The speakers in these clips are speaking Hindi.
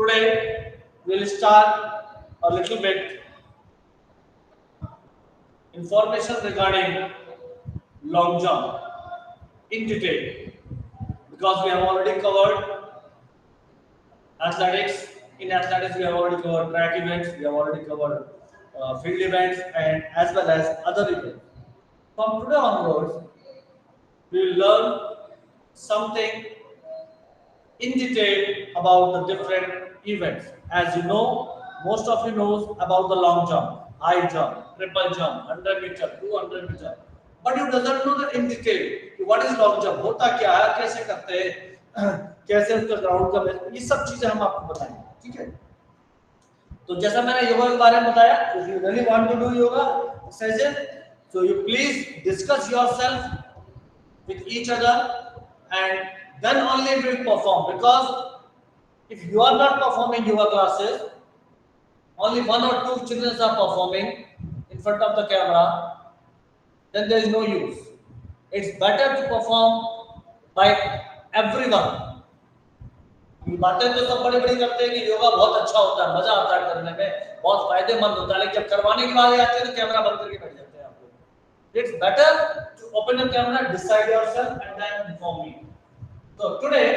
Today we'll start a little bit information regarding long jump in detail because we have already covered athletics. In athletics, we have already covered track events, we have already covered field events, and as well as other events. From today onwards, we will learn something in detail about the different events. As you know, most of you knows about the long jump, high jump, triple jump, 100 meter, 200 meter. But you doesn't know that in detail कि what is long jump, होता क्या है, कैसे करते हैं, कैसे उसका ग्राउंड का बेस, ये सब चीजें हम आपको बताएंगे, ठीक है? तो जैसा मैंने योगा के बारे में बताया, if you really want to do yoga session, so you please discuss yourself with each other and then only we will perform, because if you are not performing yoga classes, only one or two children are performing in front of the camera, then there is no use. It's better to perform by everyone. बातें तो सब बड़ी बड़ी करते हैं कि योगा बहुत अच्छा होता है, मजा आता है करने में, बहुत फायदेमंद होता है, लेकिन जब करवाने की बात आती है तो कैमरा बंद करके बैठ जाते हैं आप लोग. It's better to open the camera, decide yourself, and then inform me. So today,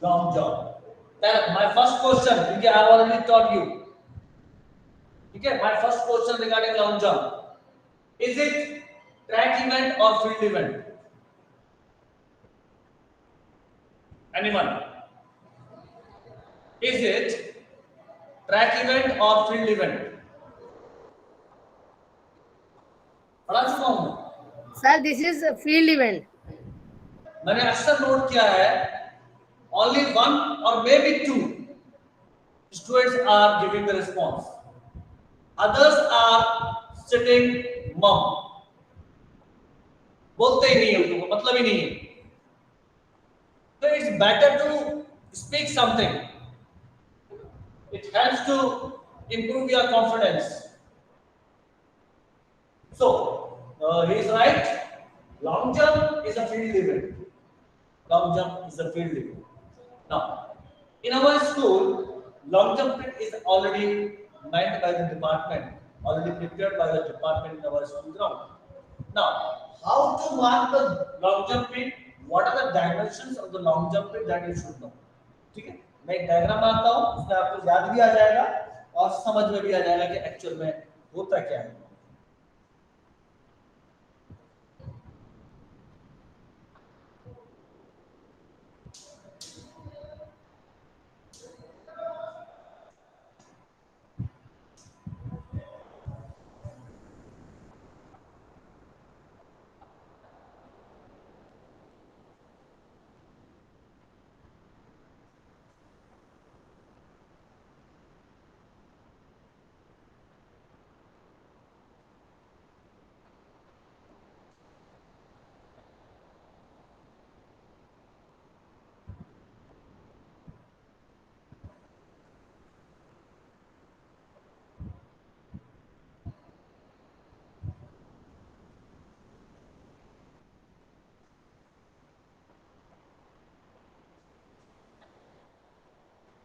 long jump. Then my first question, because I have already taught you. Okay, my first question regarding long jump: is it track event or field event? Anyone? Is it track event or field event? पढ़ा चुका हूँ मैं. Sir, this is a field event. मैंने अक्सर नोट किया है, only one or maybe two students are giving the response. Others are sitting mum. बोलते ही नहीं है, उनको मतलब ही नहीं है. So it's better to speak something. It helps to improve your confidence. So he is right. Long jump is a field event. Long jump is a field event. Now, in our school, long jump pit is already manned by the department, already prepared by the department in our school ground. Now, how to mark the long jump pit? What are the dimensions of the long jump pit that you should know? ठीक है, मैं एक डायग्राम बनाता हूँ, उसमें आपको याद भी आ जाएगा और समझ में भी आ जाएगा कि एक्चुअल में होता क्या है.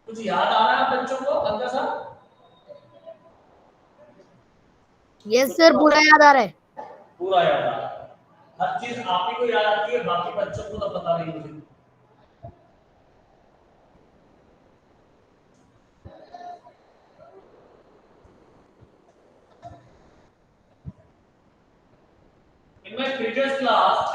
कुछ याद आ रहा है बच्चों को हल्का सा? Yes, sir, पूरा याद आ रहा है. पूरा याद आ रहा है. हर चीज आप ही को याद आती है, बाकी बच्चों को तो पता नहीं मुझे. In my previous class, I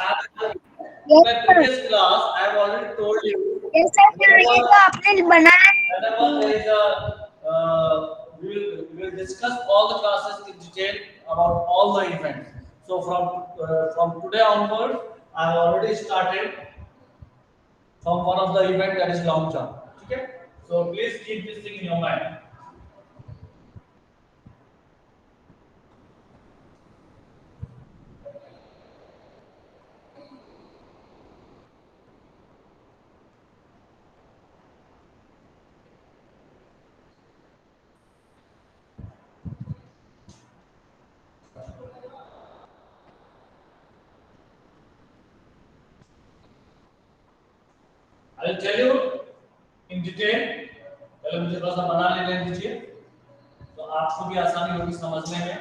have already told you. Yes, sir, ये तो आपने बनाया. Whenever there is we will discuss all the classes in detail about all the events. So from today onward, I have already started from one of the event that is long jump. Okay, so please keep this thing in your mind. I will tell you in detail. पहले मुझे थोड़ा सा बना लेने दीजिए तो आपको भी आसानी होगी समझने में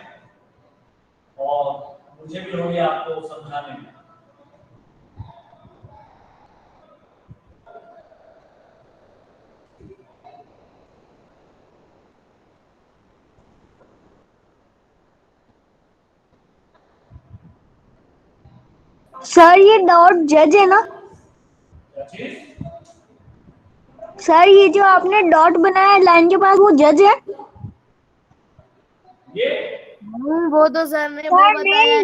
और मुझे भी होगी आपको समझाने में। सर ये डॉट जज है ना? क्या चीज? सर ये जो आपने डॉट बनाया लाइन के पास वो जज है? ये वो तो सर ने वो बताया है,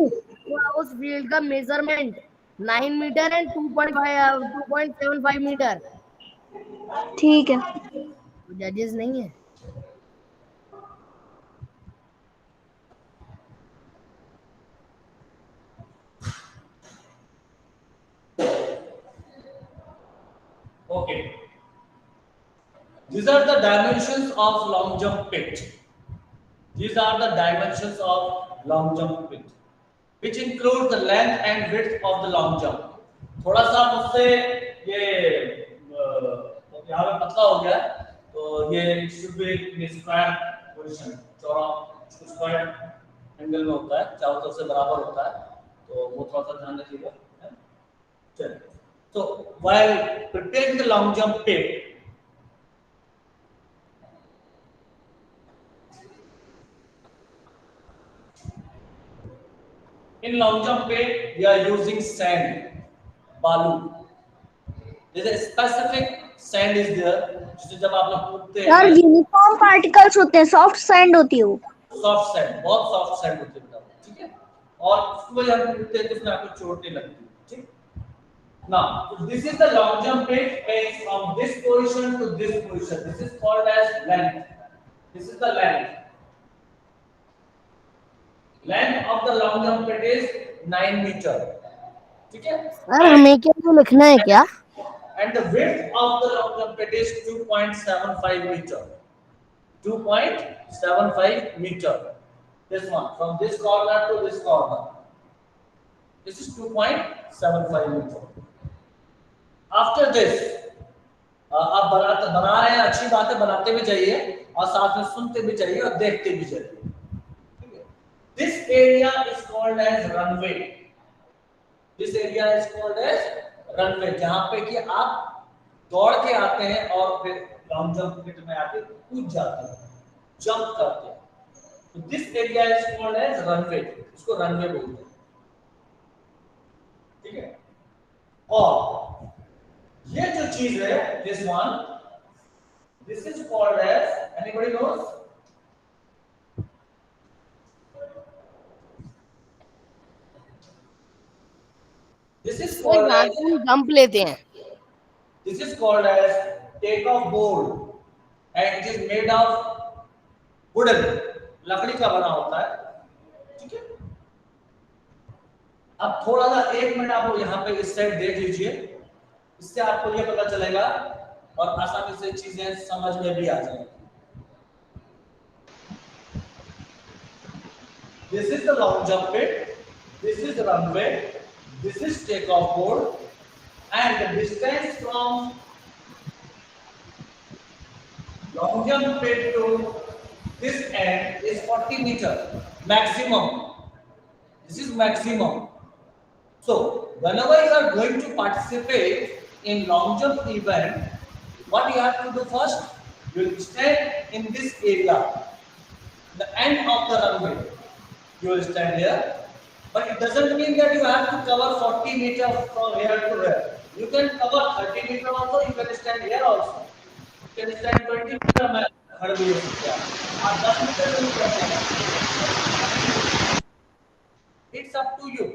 उस फील्ड का मेजरमेंट 9 मीटर एंड 2.75 मीटर। ठीक है, जजेस नहीं है। okay. These are the dimensions of long jump pit. These are the dimensions of long jump pit, which include the length and width of the long jump. थोड़ा सा मुझसे ये यहाँ पे पतला हो गया है, तो ये should be in square position, चौड़ा स्क्वायर एंगल में होता है, चारों तरफ से बराबर होता है, तो वो थोड़ा सा ध्यान रखिएगा। चलिए, so while preparing the long jump pit, in long jump pit we are using sand, balu. There is a specific sand is there, जिसे जब आप लोग कूदते सर हैं, यूनिफॉर्म पार्टिकल्स होते हैं, सॉफ्ट सैंड होती है वो। सॉफ्ट सैंड, बहुत सॉफ्ट सैंड होती है बेटा, ठीक है, और उसको जब हम कूदते हैं तो उसमें आपको चोट नहीं लगती, ठीक। Now this is the long jump pit, is from this position to this position. This is called as length. This is the length. Length of the long jump pit is 9 meter. ठीक है? सर हमें क्या लिखना है क्या? And the width of the long jump pit is 2.75 meter. 2.75 meter. This one, from this corner to this corner. This is 2.75 meter. After this, आप बना रहे हैं, अच्छी बात है, बनाते भी जाइए और साथ में सुनते भी जाइए और देखते भी जाइए। This area is called as runway. This area is called as runway, जहाँ पे कि आप दौड़ के आते हैं और फिर लॉन्ग जंप पिट में आके कूद जाते हैं, जंप करते हैं। तो this area is called as runway, इसको रनवे बोलते हैं, ठीक है। और ये जो चीज है, this one, this is called as, anybody knows? This is called as, jump लेते हैं। this is called as takeoff board and it is made of wooden, लकड़ी का बना होता है, ठीक है। अब थोड़ा सा 1 मिनट आप यहाँ पे इस साइड देख लीजिए, इससे आपको ये पता चलेगा और आसानी से चीजें समझ में भी आ जाएंगी। This is the long jump pit, this is the runway, this is takeoff board, and the distance from long jump pit to this end is 40 meter maximum. This is maximum. So whenever you are going to participate in long jump event, what you have to do first? You will stand in this area, the end of the runway. You will stand here, but it doesn't mean that you have to cover 40 meters from here to here. You can cover 30 meters also. You can stand here also. You can stand 20 meters. में खड़े भी हो सकते हैं। आप 10 मीटर भी कर सकते हैं। It's up to you.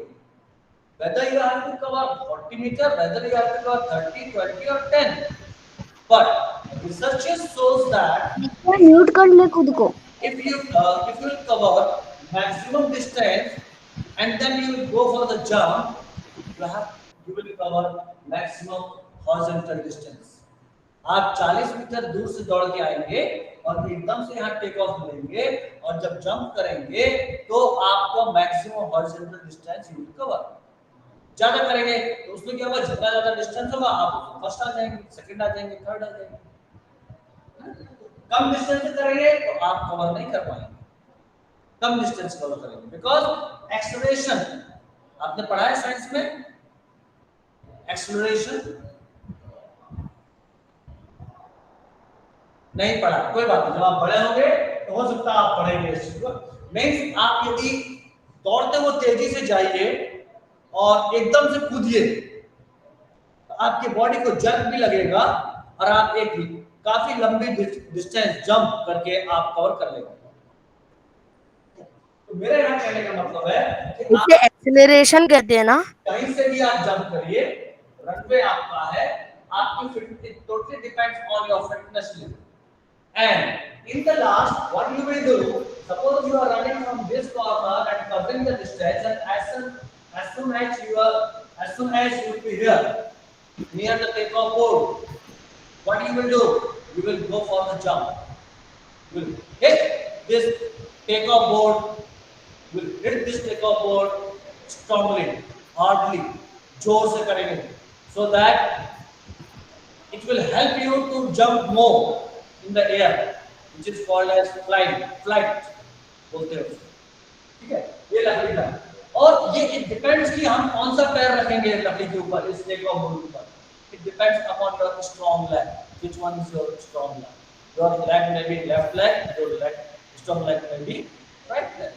Whether you have to cover 40 meters, whether you have to cover 30, 20 or 10. But researchers shows that mute कर ले खुद को। if you cover maximum distance and then you will go for the jump, you will cover maximum horizontal distance. आप 40 मीटर दूर से दौड़ के आएंगे और एकदम से यहाँ टेक ऑफ लेंगे और जब जंप करेंगे तो आपको maximum horizontal distance you will cover. ज्यादा करेंगे तो उसमें क्या होगा, जितना ज्यादा डिस्टेंस होगा आप फर्स्ट आ जाएंगे, सेकंड आ जाएंगे, थर्ड आ जाएंगे। कम डिस्टेंस से करेंगे तो आप कवर नहीं कर पाएंगे, कम डिस्टेंस कवर करेंगे, बिकॉज एक्सेलरेशन आपने पढ़ा है साइंस में, एक्सेलरेशन नहीं पढ़ा, कोई बात नहीं, जब आप बड़े होंगे तो हो सकता है आप पढ़ेंगे इस चीज को। मीन्स आप यदि दौड़ते हुए तेजी से जाइए और एकदम से कूदिए तो आपकी बॉडी को जर्क भी लगेगा और आप एक काफी लंबी डिस्टेंस जंप करके आप कवर कर लेंगे। तो मेरे यहाँ कहने का मतलब है कि इसे एक्सेलरेशन कहते हैं ना। कहीं से भी आप जंप करिए, रनवे आपका है, आपकी fitness totally depends on your fitness level. And in the last, what you will do? Suppose you are running from this corner and covering the distance, and as soon as you will be here near the takeoff board, what you will do? You will go for the jump. You will hit this takeoff board. You will hit this takeoff board strongly, hardly, जोर से करेंगे, so that it will help you to jump more in the air, which is called as flight बोलते हैं, ठीक है। ये लकड़ी का, और ये इट डिपेंड्स कि हम कौन सा पैर रखेंगे लकड़ी के ऊपर, इस टेकऑफ बोर्ड के ऊपर। It depends upon your strong leg, which one is your strong leg. Your leg maybe left leg, your leg strong leg maybe right leg.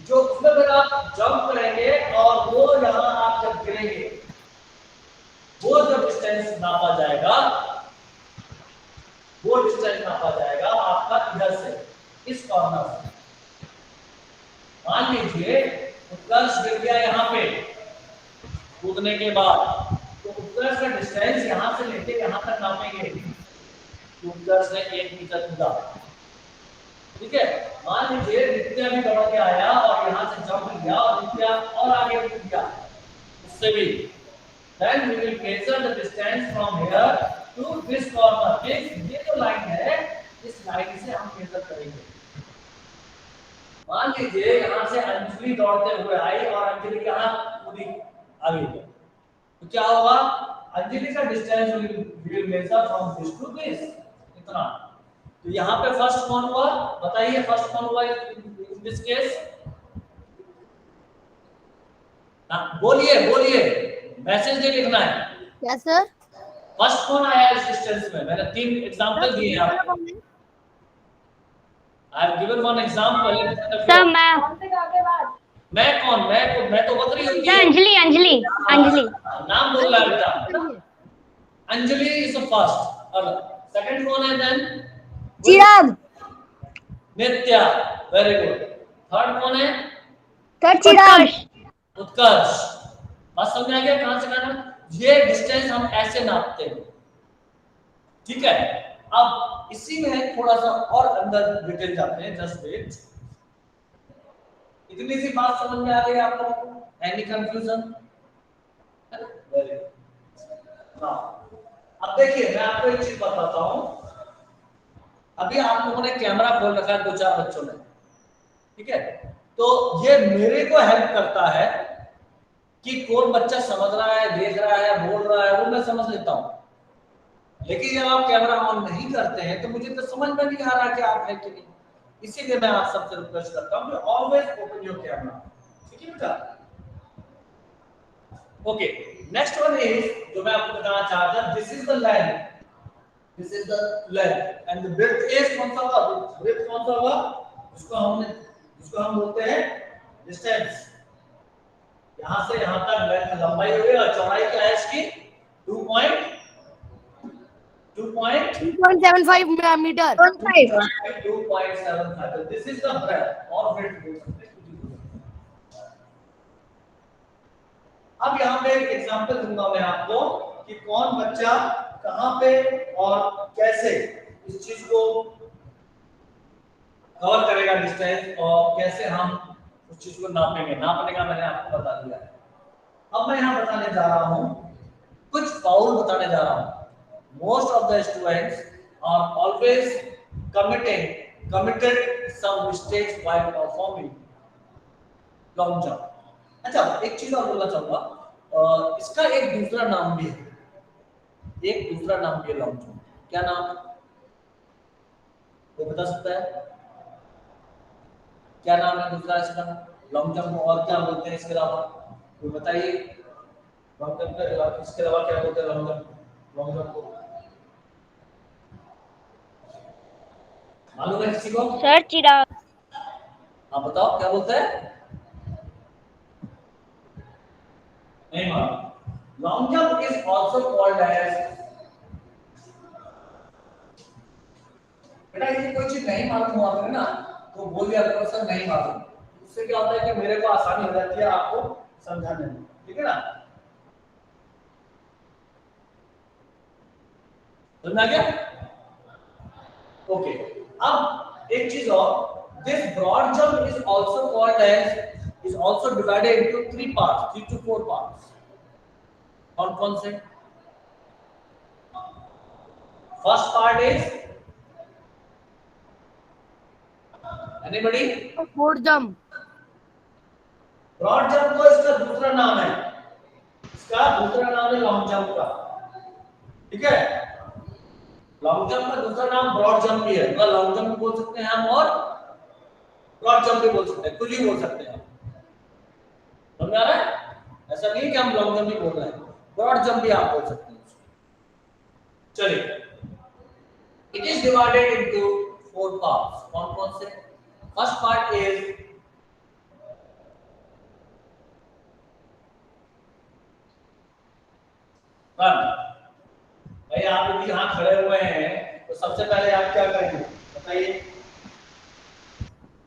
जो उसमें फिर आप जंप करेंगे और वो यहाँ आप जब गिरेंगे, वो जब डिस्टेंस नापा जाएगा, वो डिस्टेंस नापा जाएगा आपका इधर से, इस कॉर्नर से। मान लीजिए उत्कर्ष गिर गया यहाँ पे कूदने के बाद, तो उत्कर्ष का डिस्टेंस यहाँ से लेके यहाँ तक नापेंगे। उत्कर्ष ने 1 मीटर कूदा, ठीक है। मान लीजिए नित्या भी दौड़ के आया और यहाँ से जंप लिया और नित्या और आगे कूद गया उससे भी, then we will measure the distance from here to this corner। ये जो लाइन है, इस लाइन से हम मेजर करेंगे। मान लीजिए यहाँ से अंजलि दौड़ते हुए आई और अंजलि यहाँ कूदी आगे, तो क्या होगा, अंजलि का distance will measure from this to this, इतना। तो यहाँ पे फर्स्ट कौन हुआ, बताइए फर्स्ट कौन हुआ इन दिस केस? बोलिए बोलिए, मैसेज दे लिखना है। क्या सर? फर्स्ट कौन आया इस डिस्टेंस में? मैंने 3 एग्जांपल दिए आपको। I have given one example. Sir मैं कौन? मैं तो बकरी हूं। अंजलि नाम बोल रहा है बेटा। अंजलि इज द फर्स्ट, और सेकंड कौन है देन? चिराग। नित्या, वेरी गुड। थर्ड कौन है? थर्ड चिराग। उत्कर्ष। बात समझ में आ गया कहां से करना? ये डिस्टेंस हम ऐसे नापते हैं, ठीक है। अब इसी में थोड़ा सा और अंदर डिटेल जाते हैं, जस्ट वेट। इतनी सी बात समझ में आ गई आप लोगों को? Any confusion? Very good. अब देखिए मैं आपको एक चीज बताता हूं। अभी आप लोगों ने कैमरा खोल रखा है 2-4 बच्चों ने, ठीक है। तो ये मेरे को हेल्प करता है कि कौन बच्चा समझ रहा है, देख रहा है, बोल रहा है, वो मैं समझ लेता हूं। लेकिन जब आप कैमरा ऑन नहीं करते हैं तो मुझे तो समझ में नहीं आ रहा कि आप है कि नहीं। इसीलिए मैं आप सबसे रिक्वेस्ट करता हूं कि ऑलवेज ओपन योर कैमरा, ठीक है बेटा। ओके, नेक्स्ट वन इज जो मैं आपको बताना चाहता था, this is the length, this is the length and the breadth is कौन सा होगा? ब्रेड्थ कौन सा होगा? जिसको हम बोलते हैं डिस्टेंस। यहां से यहां तक लेंथ लंबाई हो गई, और चौड़ाई क्या है इसकी? 2.75 मीटर। 2.75। तो दिस इज द ब्रेड्थ और विड्थ। अब यहाँ पे एक एग्जांपल दूंगा मैं आपको कि कौन बच्चा कहां पे और कैसे इस चीज को कवर करेगा डिस्टेंस, और कैसे हम उस चीज को नापेंगे। नापने का मैंने आपको बता दिया है। अब मैं यहाँ बताने जा रहा हूँ, कुछ फाउल बताने जा रहा हूँ। Most of the students are always committed some mistakes while performing long jump। अच्छा, एक चीज और बोलना चाहूंगा, इसका एक दूसरा नाम भी है, एक दूसरा नाम भी है लॉन्ग जंप। क्या नाम है, कोई बता सकता है? क्या नाम है दूसरा इसका लॉन्ग जंप, और क्या बोलते हैं इसके अलावा, कोई बताइए। लॉन्ग जंप के अलावा इसके अलावा क्या बोलते हैं लॉन्ग जंप, लॉन्ग जंप को मालूम है किसी को? सर चिराग। आप बताओ क्या बोलते हैं? नहीं मालूम। Long jump is also called as, बेटा ये कोई चीज नहीं मालूम हुआ करे ना तो बोल दिया करो सर नहीं मालूम, उससे क्या होता है कि मेरे को आसानी हो जाती है आपको समझाने में, ठीक है ना? समझा गया? ओके, अब एक चीज और, this broad jump is also called as, is also divided into 3 parts, 3 to 4 parts. कौन कौन से? First part is, anybody? Fourth jump. Broad jump को इसका दूसरा नाम है, इसका दूसरा नाम है लॉन्ग जंप का, ठीक है? लॉन्ग जंप का दूसरा नाम ब्रॉड जंप भी है, मतलब लॉन्ग जंप बोल सकते हैं हम और ब्रॉड जंप भी बोल सकते हैं, कुछ भी बोल सकते हैं। समझ आ रहा है? ऐसा नहीं कि हम लॉन्ग जंप ही बोल रहे हैं, ब्रॉड जंप भी आप बोल सकते हैं। चलिए, it is divided into 4 parts. कौन कौन से? First part is run. भाई आप यदि यहाँ खड़े हुए हैं तो सबसे पहले आप क्या करेंगे बताइए?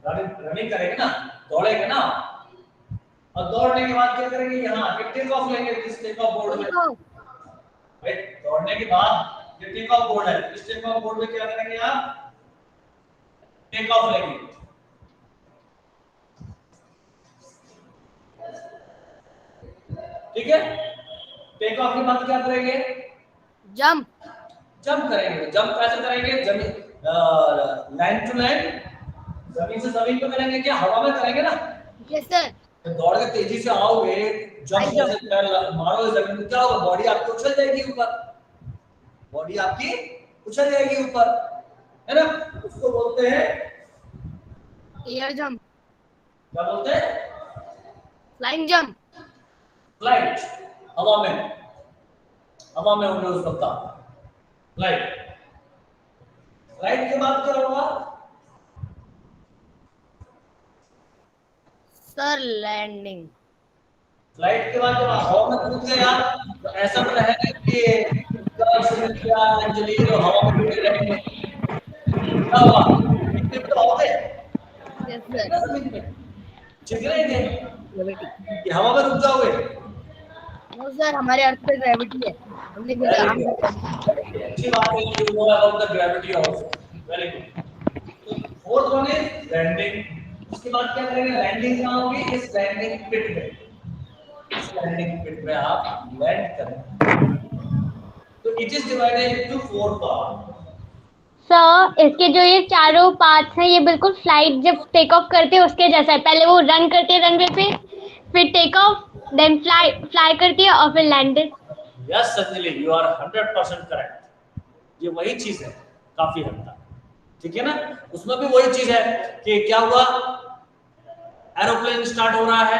रनिंग करेंगे ना, दौड़ेंगे ना, और दौड़ने के बाद क्या करेंगे? यहाँ टेक ऑफ लेंगे, इस टेक ऑफ बोर्ड में। भाई दौड़ने के बाद ये टेक ऑफ बोर्ड है, इस टेक ऑफ बोर्ड में क्या करेंगे आप? टेक ऑफ लेंगे। ठीक है, टेक ऑफ के बाद क्या करेंगे? जंप। जंप करेंगे। जंप कैसे करेंगे? जमीन लाइन टू लाइन, जमीन से जमीन पे करेंगे, क्या हवा में करेंगे ना? Yes sir. तो दौड़ के तेजी से आओगे, जंप जैसे पैर मारोगे जमीन में, क्या होगा? बॉडी आपकी उछल जाएगी ऊपर, बॉडी आपकी उछल जाएगी ऊपर, है ना? उसको बोलते हैं एयर जंप। क्या बोलते हैं? Flying jump. फ्लाइट, हवा में, हवा में होंगे उस वक्त आप। फ्लाइट, फ्लाइट के बाद क्या होगा? Sir landing. फ्लाइट के बाद जब आप हवा में कूद गए यार, तो ऐसा तो है कि क्या अंजलि जो हवा में उड़े रहेंगे, क्या हुआ? इतने तो आओगे यस सर। चिकने थे ग्रेविटी। कि हवा में रुक जाओगे? नो सर, हमारे अर्थ पे ग्रेविटी है, हमने अच्छी बात है, you know about the gravity also, very good. तो फोर्थ वन इज लैंडिंग। उसके बाद क्या करेंगे? लैंडिंग कहां होगी? इस लैंडिंग पिट में, इस लैंडिंग पिट में आप लैंड करेंगे। तो it is divided into 4 part. Sir इसके जो ये चारों पार्ट्स हैं ये बिल्कुल फ्लाइट जब टेक ऑफ करते हैं उसके जैसा है। पहले वो रन करते हैं रनवे पे, फिर टेक ऑफ, देन फ्लाई करती है और फिर landed. Yes Sanjali, you are 100% correct. ये वही चीज है काफी हद तक, ठीक है ना? उसमें भी वही चीज है कि क्या हुआ? एरोप्लेन स्टार्ट हो रहा है,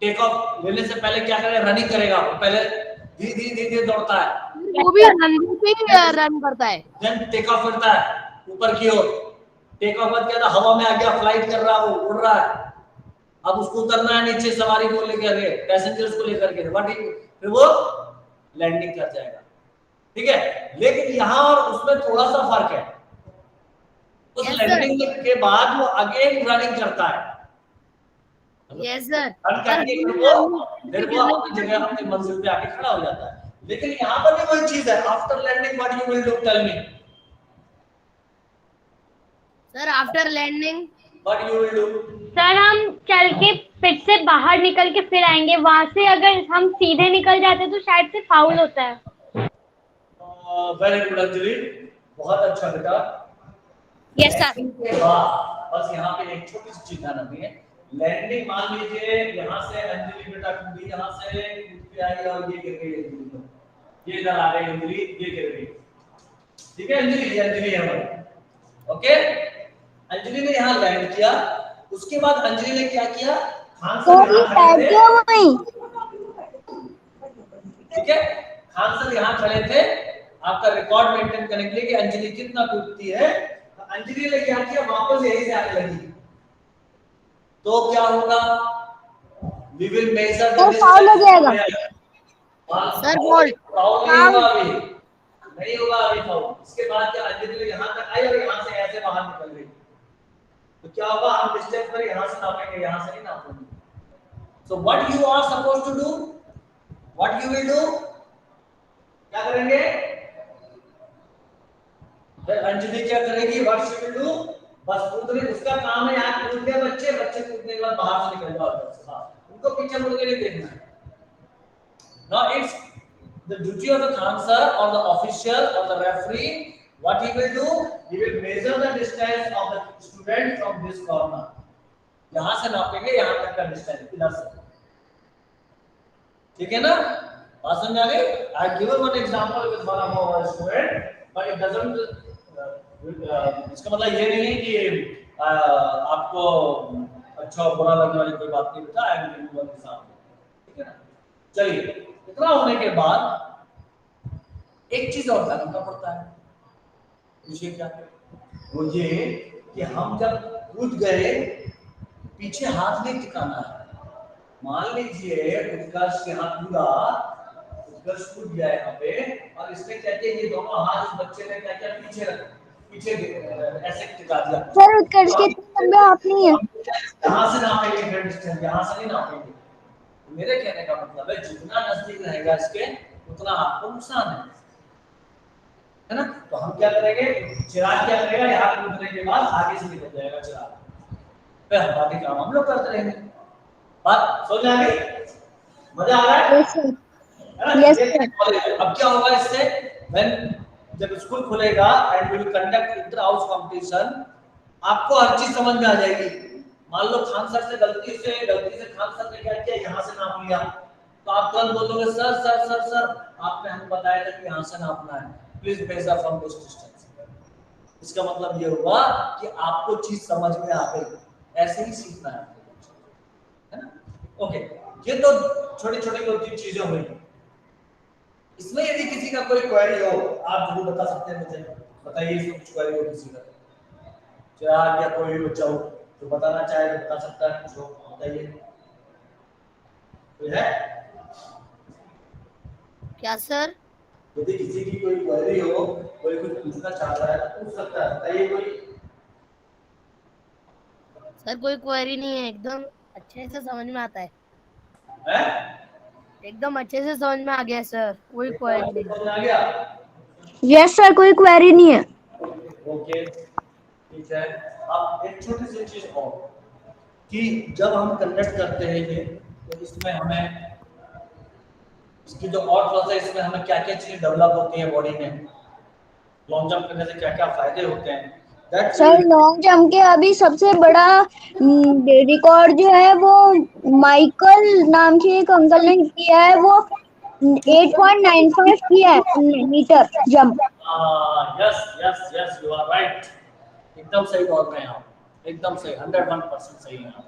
टेक ऑफ लेने से पहले क्या करेगा? रनिंग करेगा, वो पहले धीरे धीरे धीरे दौड़ता है, वो भी रनवे पे रन करता है, देन टेक ऑफ करता है ऊपर की ओर। टेक ऑफ बाद क्या था? हवा में आ गया, फ्लाइट कर रहा है, वो उड़ रहा है। अब उसको उतरना है नीचे सवारी को लेकर के, पैसेंजर्स को लेकर के, फिर वो लैंडिंग कर जाएगा, ठीक है? लेकिन यहाँ और उसमें थोड़ा सा फर्क है। उस लैंडिंग के बाद वो अगेन रनिंग करता है, यस सर। रन करके फिर वो अपनी जगह अपनी मंजिल पे आके खड़ा हो जाता है। लेकिन यहाँ पर भी वही चीज है, after landing what you will do, tell me sir. After landing what you will do? Sir हम चल के पिट से बाहर निकल के फिर आएंगे, वहां से अगर हम सीधे निकल जाते तो शायद से फाउल होता है। वेरी गुड अंजलि, बहुत अच्छा बेटा। Yes sir. के बाद बस यहाँ पे एक छोटी सी चीज ध्यान रखनी है लैंडिंग मान लीजिए यहाँ से अंजलि बेटा कूदी, यहाँ से कूद के आई और ये गिर गई अंजलि, ये इधर आ गई अंजलि, ये गिर गई, ठीक है अंजलि, ये अंजलि है हमारी, ओके। अंजलि ने यहाँ लैंड किया, उसके बाद अंजलि ने क्या किया, खान सर यहाँ खड़े थे, ठीक है, खान सर यहाँ खड़े थे आपका रिकॉर्ड मेंटेन करने के लिए कि अंजलि कितना कूदती है। तो अंजलि ने क्या किया, वापस यही से आने लगी, तो क्या होगा, we will measure the distance, foul हो जाएगा सर, फाउल नहीं होगा अभी, नहीं होगा अभी फाउल। इसके बाद क्या, अंजलि यहाँ तक आई और यहाँ से ऐसे बाहर निकल गई, तो क्या होगा, हम डिस्टेंस पर यहाँ से नापेंगे, यहाँ से नहीं नापेंगे। So what you are supposed to do, what you will do, क्या करेंगे, अंजलि क्या करेगी, व्हाट शी विल डू, बस कूदने, उसका काम है यार कूद गए बच्चे, बच्चे कूदने के बाद बाहर से निकल जाओ घर से बाहर, उनको पीछे मुड़ के नहीं देखना है। Now it's the duty of the counsellor और द ऑफिशियल और the referee, what he will do, he will measure the distance of the student from this corner, यहां से नापेंगे यहाँ तक का डिस्टेंस, इधर से, ठीक है ना, बात समझ आ गई। I given one example with one of our student, but it doesn't, इसका मतलब ये नहीं है कि आपको अच्छा बुरा लगने वाली कोई बात नहीं बेटा, I will give one example, ठीक है ना। चलिए, इतना होने के बाद एक चीज और ध्यान रखना पड़ता है, मुझे क्या, वो ये कि हम जब कूद गए पीछे हाथ नहीं टिकाना है। मान लीजिए उत्कर्ष यहाँ कूदा, उत्कर्ष कूद गया यहाँ पे, और इसने क्या किया, ये दोनों हाथ इस बच्चे ने क्या किया, पीछे रख, पीछे ऐसे टिका दिया। सर उत्कर्ष के लंबे हाथ नहीं है, यहाँ से नापेंगे फिर डिस्टेंस, यहाँ से नहीं नापेंगे। मेरे कहने का मतलब है जितना नजदीक रहेगा इसके उतना आपको नुकसान है ना। तो हम क्या करेंगे, चिराग क्या करेगा, यहाँ कूदने के बाद आगे से निकल जाएगा चिराग, फिर हम बाकी काम हम लोग करते रहेंगे। बात समझ आ गई, मजा आ रहा है? Yes sir. अब क्या होगा इससे, व्हेन जब स्कूल खुलेगा and we will conduct inter house competition, आपको हर चीज समझ में आ जाएगी। मान लो खान सर से गलती से खान सर ने क्या किया, यहाँ से नाप लिया, तो आप तुरंत बोलोगे सर सर सर सर आपने हमें बताया था कि यहाँ से नापना है, please major from this distance. इसका मतलब ये हुआ कि आपको चीज समझ में आ गई, ऐसे ही सीखना है ना। ओके, ये तो छोटी छोटी दो तीन चीजें हुई। इसमें यदि किसी का कोई क्वेरी हो आप जरूर बता सकते हैं मुझे, बताइए इसमें कुछ क्वेरी हो किसी का, चाहे या कोई भी बच्चा हो तो बताना चाहे तो बता सकता है, कुछ हो बताइए, कोई है क्या सर? यदि किसी की कोई क्वेरी हो, कोई कुछ पूछना चाह रहा है तो पूछ सकता है, बताइए कोई। सर कोई क्वेरी नहीं है, एकदम अच्छे से समझ में आता है, एकदम अच्छे से समझ में आ गया सर, कोई क्वेरी नहीं। समझ आ गया? यस सर, कोई क्वेरी नहीं है। ओके ठीक है। अब एक छोटी सी चीज और कि जब हम कंडक्ट करते हैं ये, तो इसमें हमें इसकी जो और थोड़ा सा इसमें हमें क्या क्या चीजें डेवलप होती हैं बॉडी में, लॉन्ग जंप करने से क्या क्या फायदे होते हैं। सर लॉन्ग जंप के अभी सबसे बड़ा रिकॉर्ड जो है वो माइकल नाम के एक अंकल ने किया है, वो 8.95 किया है metre jump. Yes yes yes you are right, एकदम सही बोल रहे हैं आप, एकदम सही, 101% सही है आप।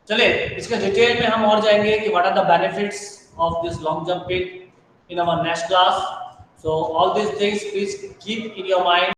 चलिए इसके डिटेल में हम और जाएंगे कि what are the benefits of this long jumping in our next class. So all this things please keep in your mind.